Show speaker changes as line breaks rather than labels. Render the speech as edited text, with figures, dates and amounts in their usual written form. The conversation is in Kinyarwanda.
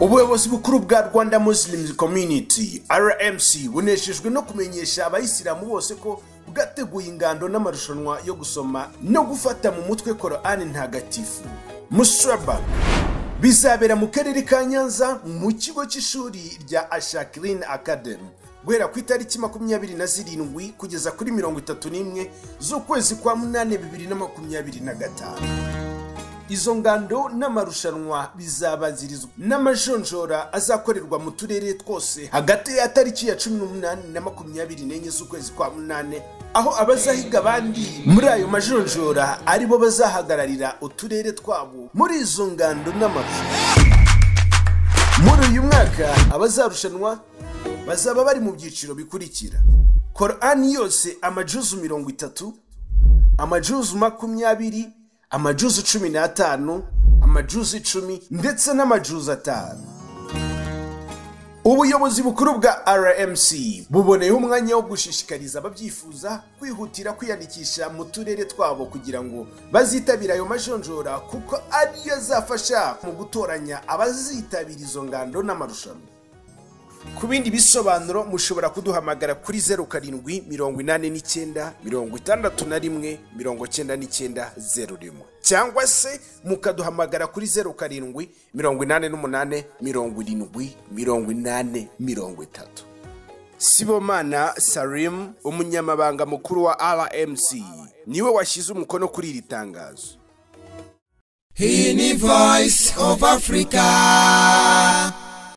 Ubuyobozi bukuru bwa Rwanda Muslim Community RMC buneshejwe no kumenyesha abayisilamu bose ko bwateguye ingando n'amarushanwa yo gusoma no gufata mu mutwe Qur'an ntagatifu Musaba bizabera mu karere ka Nyanza mu kigo cy'ishuri rya Ashakirin Academy guhera ku itariki 27 kugeza kuri 31 z'ukwezi kwa 8 2025. Izo ngando n'amarushanwa bizabazirizwa n'amajonjora azakorerwa mu turere twose hagati ya tariki ya 18 na 24 z'ukwezi kwa 8, aho abazahiga abandi muri ayo majonjora aribo bazahagararira uturere twabo muri izo ngando n'amarushanwa. Muri uyu mwaka abazarushanwa bazaba bari mu byiciro bikurikira: Qur'an yose amajuzu 30, amajuzu 20, amajuzu 15, amajuzu 10 ndetse n'amajuzu 5. Ubuyobozi bukuru bwa RMC buboneye umwanya wo gushishikariza ababyifuza kwihutira kwiyandikisha mu turere twabo kugira ngo bazitabira ayo majonjora, kuko ariyo azafasha mu gutoranya abazitabira izo ngando n'amarushanwa. Ku bindi bisobanuro mushobora kuduhamagara kuri 0789 61 99 cyangwa se mukaduhamagara kuri 0788 70 80 Sibomana Salim, umunyamabanga mukuru wa RMC, niwe washyize umukono kuri iri tangazo.
He ni Voice of Africa.